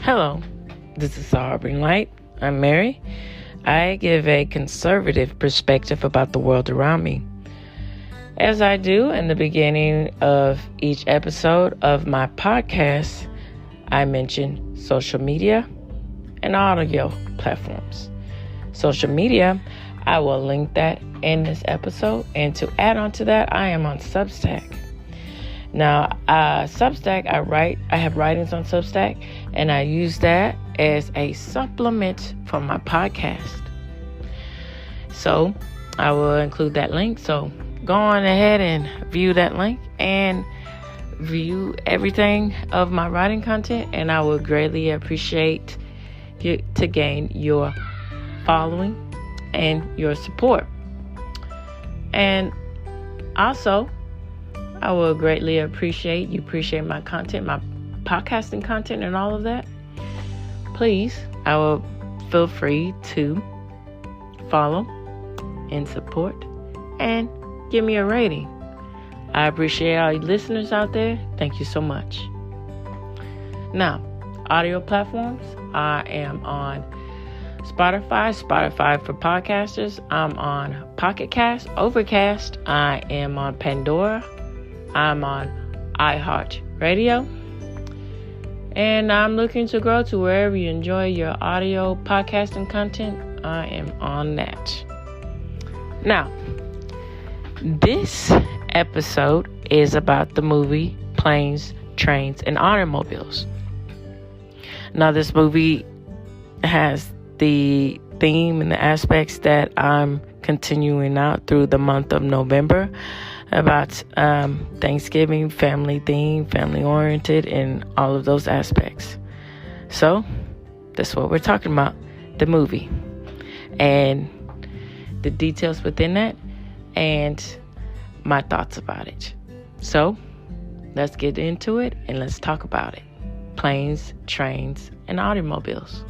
Hello, this is Harboring Light. I'm Mary. I give a conservative perspective about the world around me. As I do in the beginning of each episode of my podcast, I mention social media and audio platforms. Social media, I will link that in this episode. And to add on to that, I am on Substack. Now, Substack, I have writings on Substack, and I use that as a supplement for my podcast. So, I will include that link. So, go on ahead and view that link and view everything of my writing content, and I will greatly appreciate you to gain your following and your support. And also, I will greatly appreciate my content, my podcasting content and all of that. Please, I will feel free to follow and support and give me a rating. I appreciate all you listeners out there. Thank you so much. Now, audio platforms. I am on Spotify for podcasters. I'm on Pocket Cast, Overcast. I am on Pandora. I'm on iHeartRadio. And I'm looking to grow to wherever you enjoy your audio podcasting content. I am on that. Now, this episode is about the movie Planes, Trains, and Automobiles. Now, this movie has the theme and the aspects that I'm continuing out through the month of November about Thanksgiving, family theme, family oriented, and all of those aspects. So that's what we're talking about, the movie and the details within that and my thoughts about it. So let's get into it and let's talk about it. Planes, trains, and automobiles.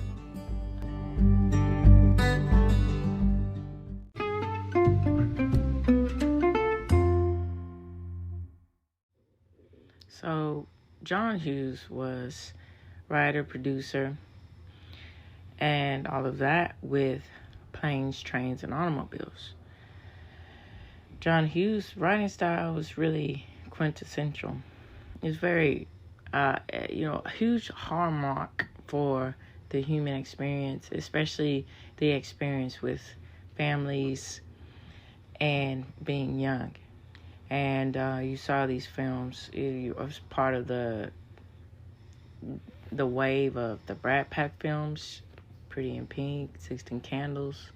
So, John Hughes was writer, producer, and all of that with Planes, Trains, and Automobiles. John Hughes' writing style was really quintessential. It's very, a huge hallmark for the human experience, especially the experience with families and being young. And you saw these films. It was part of the wave of the Brad Pack films, Pretty in Pink, 16 Candles,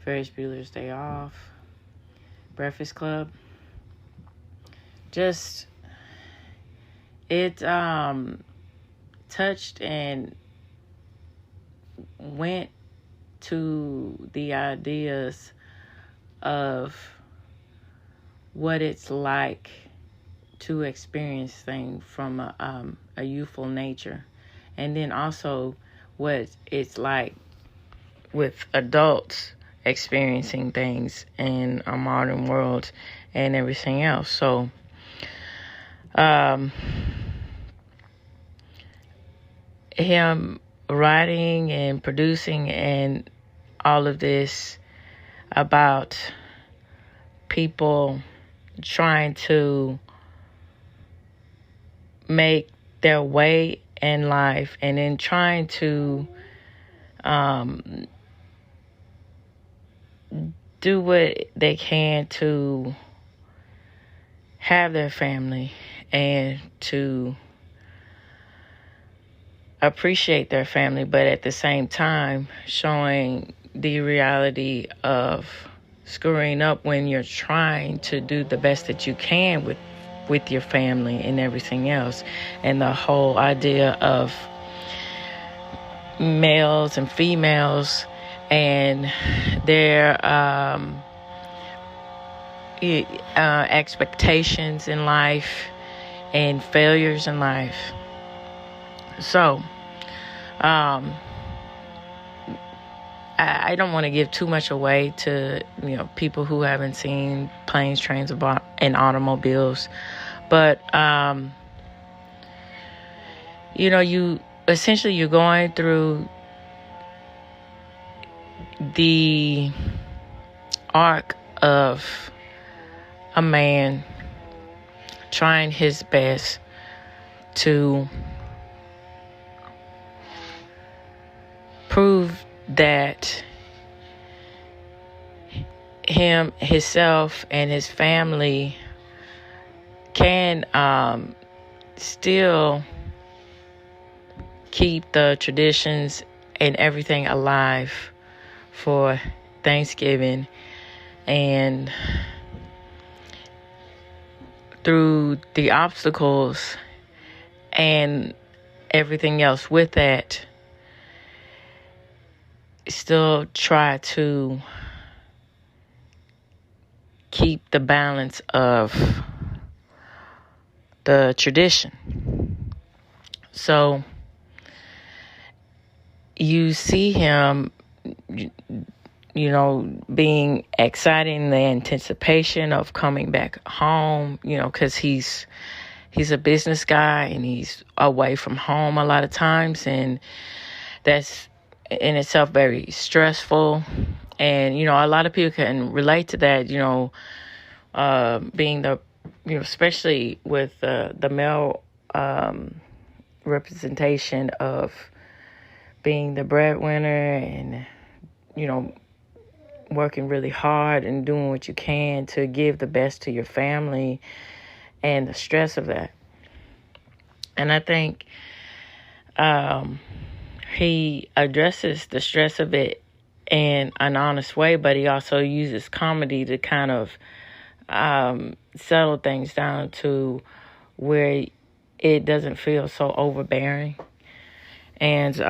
Ferris Bueller's Day Off, Breakfast Club. Just, it touched and went to the ideas of what it's like to experience things from a youthful nature, and then also what it's like with adults experiencing things in a modern world and everything else. So him writing and producing and all of this about people trying to make their way in life and then trying to do what they can to have their family and to appreciate their family, but at the same time showing the reality of screwing up when you're trying to do the best that you can with your family and everything else. And the whole idea of males and females and their expectations in life and failures in life. So, I don't want to give too much away to, people who haven't seen Planes, Trains, and Automobiles. But, essentially you're going through the arc of a man trying his best to prove that himself, and his family can still keep the traditions and everything alive for Thanksgiving, and through the obstacles and everything else with that, still try to keep the balance of the tradition. So you see him, being excited in the anticipation of coming back home, because he's a business guy and he's away from home a lot of times, and that's in itself very stressful. And a lot of people can relate to that, being the especially with the male representation of being the breadwinner, and working really hard and doing what you can to give the best to your family, and the stress of that. And I think he addresses the stress of it in an honest way, but he also uses comedy to kind of settle things down to where it doesn't feel so overbearing. And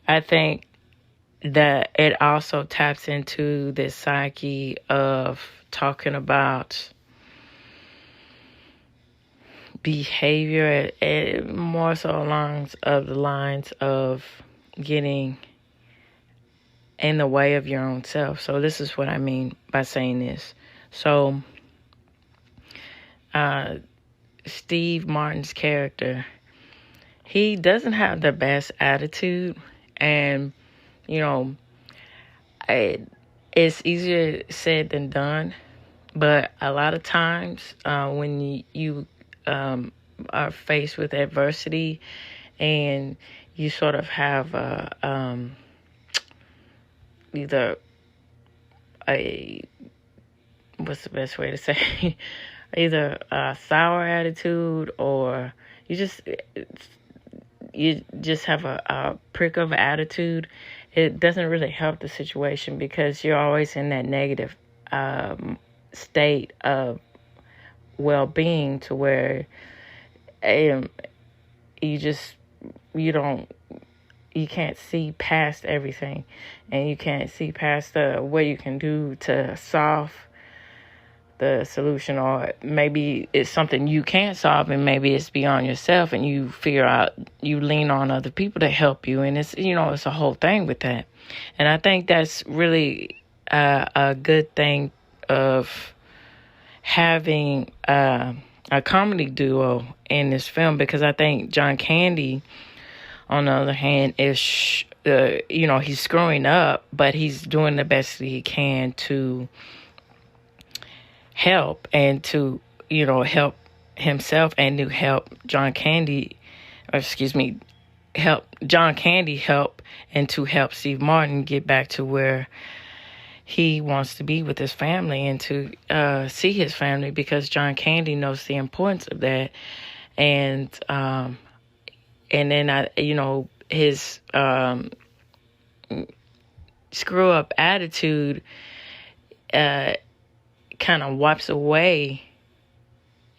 I think that it also taps into this psyche of talking about behavior, more so along the lines of getting in the way of your own self. So this is what I mean by saying this. So Steve Martin's character, he doesn't have the best attitude, and it's easier said than done. But a lot of times when you are faced with adversity, and you sort of have either what's the best way to say either a sour attitude, or you just have a prick of attitude, it doesn't really help the situation, because you're always in that negative state of well-being, to where you can't see past everything, and you can't see past what you can do to solve the solution, or maybe it's something you can't solve, and maybe it's beyond yourself, and you lean on other people to help you, and it's a whole thing with that. And I think that's really a good thing of having a comedy duo in this film, because I think John Candy, on the other hand, is he's screwing up, but he's doing the best that he can to help, and to help himself, and to help help John Candy help, and to help Steve Martin get back to where he wants to be with his family, and to see his family, because John Candy knows the importance of that. And then his screw up attitude kind of wipes away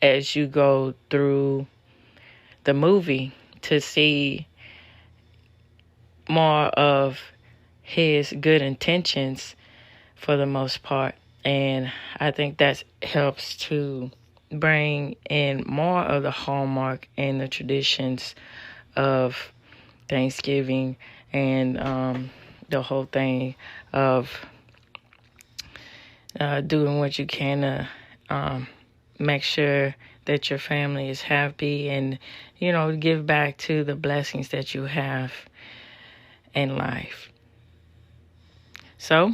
as you go through the movie, to see more of his good intentions for the most part. And I think that helps to bring in more of the hallmark and the traditions of Thanksgiving, and the whole thing of doing what you can to make sure that your family is happy and, give back to the blessings that you have in life. So,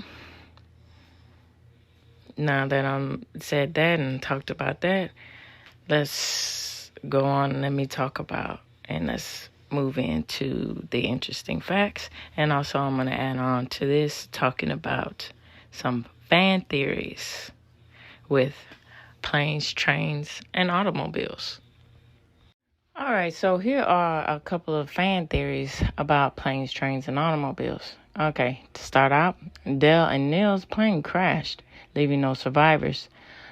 now that I'm said that and talked about that, let's go on and let me talk about, and let's move into the interesting facts. And also I'm going to add on to this talking about some fan theories with planes, trains, and automobiles. All right, so here are a couple of fan theories about planes, trains, and automobiles. Okay, to start out, Dale and Neil's plane crashed, leaving no survivors.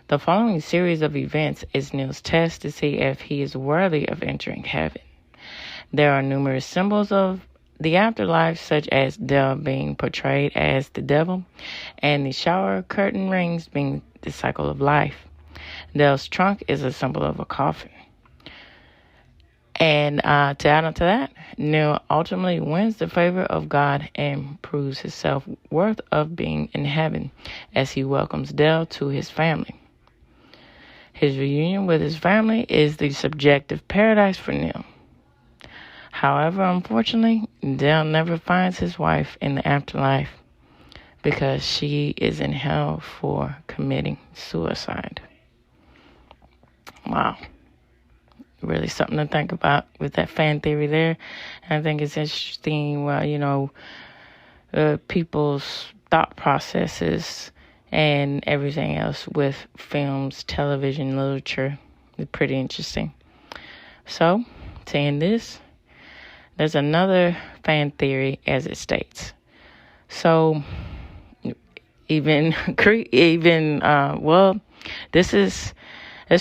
The following series of events is Neil's test to see if he is worthy of entering heaven. There are numerous symbols of the afterlife, such as Dale being portrayed as the devil and the shower curtain rings being the cycle of life. Dale's trunk is a symbol of a coffin. And to add on to that, Neil ultimately wins the favor of God and proves his self-worth of being in heaven as he welcomes Dale to his family. His reunion with his family is the subjective paradise for Neil. However, unfortunately, Dale never finds his wife in the afterlife because she is in hell for committing suicide. Wow. Really something to think about with that fan theory there. And I think it's interesting, people's thought processes and everything else with films, television, literature. It's pretty interesting. So, to end this, there's another fan theory as it states. So, it's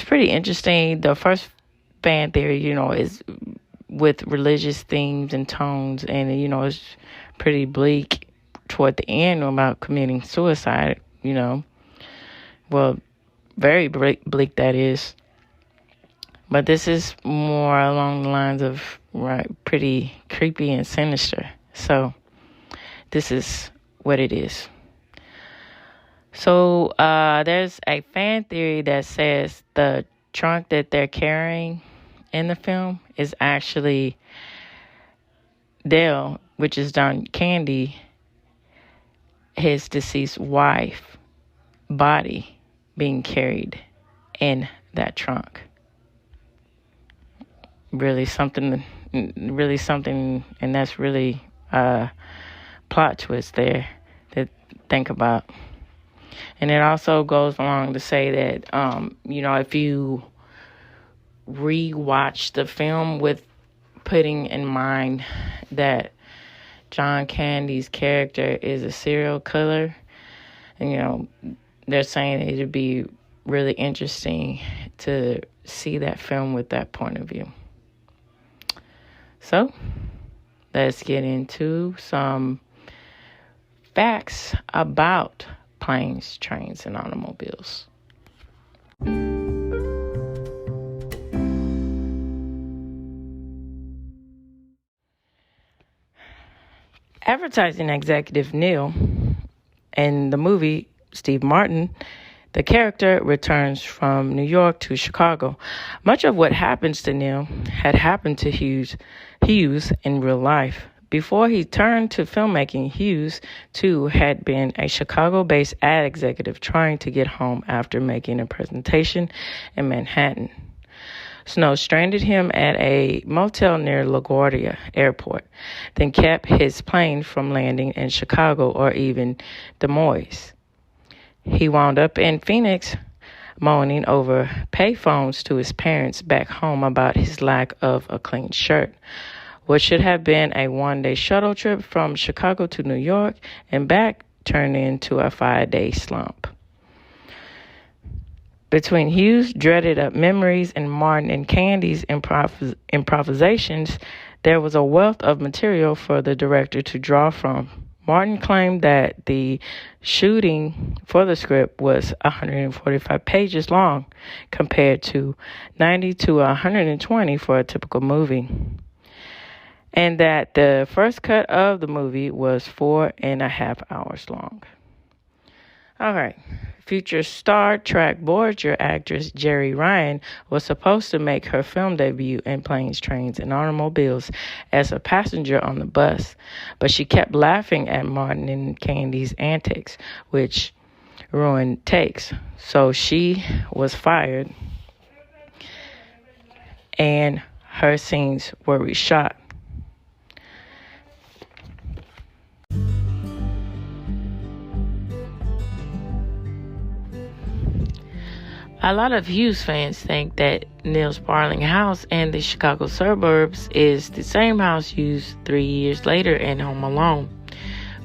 pretty interesting. The first fan theory, is with religious themes and tones, and, it's pretty bleak toward the end about committing suicide, Well, very bleak that is. But this is more along the lines of, pretty creepy and sinister. So, this is what it is. So, there's a fan theory that says the trunk that they're carrying in the film is actually Dale, which is John Candy, his deceased wife, body being carried in that trunk. Really something, and that's really a plot twist there to think about. And it also goes along to say that, if you rewatch the film with putting in mind that John Candy's character is a serial killer, and, they're saying it'd be really interesting to see that film with that point of view. So, let's get into some facts about planes, trains, and automobiles. Advertising executive Neil in the movie Steve Martin, the character returns from New York to Chicago. Much of what happens to Neil had happened to Hughes in real life. Before he turned to filmmaking, Hughes, too, had been a Chicago-based ad executive trying to get home after making a presentation in Manhattan. Snow stranded him at a motel near LaGuardia Airport, then kept his plane from landing in Chicago or even Des Moines. He wound up in Phoenix, moaning over payphones to his parents back home about his lack of a clean shirt. What should have been a one-day shuttle trip from Chicago to New York and back turned into a 5-day slump. Between Hughes' dreaded up memories and Martin and Candy's improvisations, there was a wealth of material for the director to draw from. Martin claimed that the shooting for the script was 145 pages long, compared to 90 to 120 for a typical movie, and that the first cut of the movie was 4.5 hours long. All right, Future Star Trek Voyager actress Jeri Ryan was supposed to make her film debut in Planes, Trains, and Automobiles as a passenger on the bus, but she kept laughing at Martin and Candy's antics, which ruined takes. So she was fired, and her scenes were reshot. A lot of Hughes fans think that Neil Sparling house in the Chicago suburbs is the same house used 3 years later in Home Alone,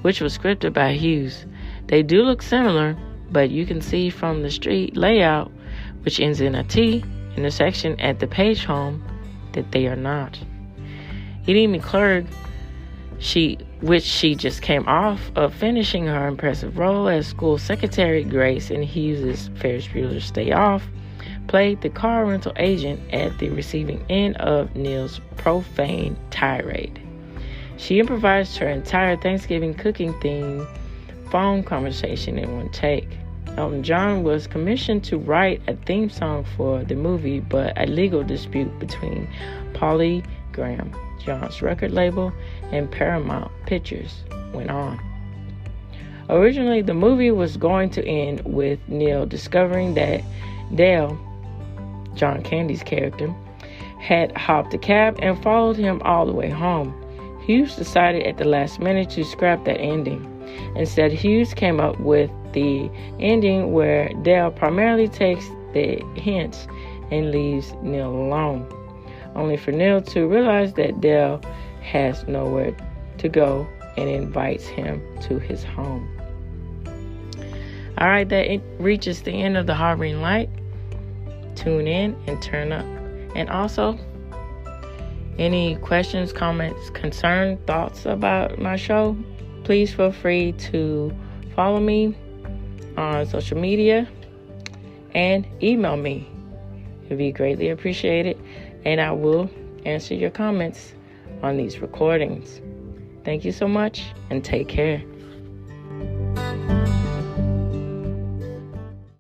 which was scripted by Hughes. They do look similar, but you can see from the street layout, which ends in a T intersection at the Page home, that they are not. Edie McClurg, which she just came off of finishing her impressive role as school secretary Grace in Hughes' Ferris Bueller's Day Off, played the car rental agent at the receiving end of Neil's profane tirade. She improvised her entire Thanksgiving cooking theme phone conversation in one take. Elton John was commissioned to write a theme song for the movie, but a legal dispute between PolyGram, John's record label, and Paramount Pictures went on. Originally, the movie was going to end with Neil discovering that Dale, John Candy's character, had hopped a cab and followed him all the way home. Hughes decided at the last minute to scrap that ending. Instead, Hughes came up with the ending where Dale primarily takes the hints and leaves Neil alone, only for Neil to realize that Dale has nowhere to go and invites him to his home. All right, that reaches the end of the Harboring Light. Tune in and turn up. And also, any questions, comments, concern, thoughts about my show, please feel free to follow me on social media and email me. It would be greatly appreciated, and I will answer your comments on these recordings. Thank you so much, and take care.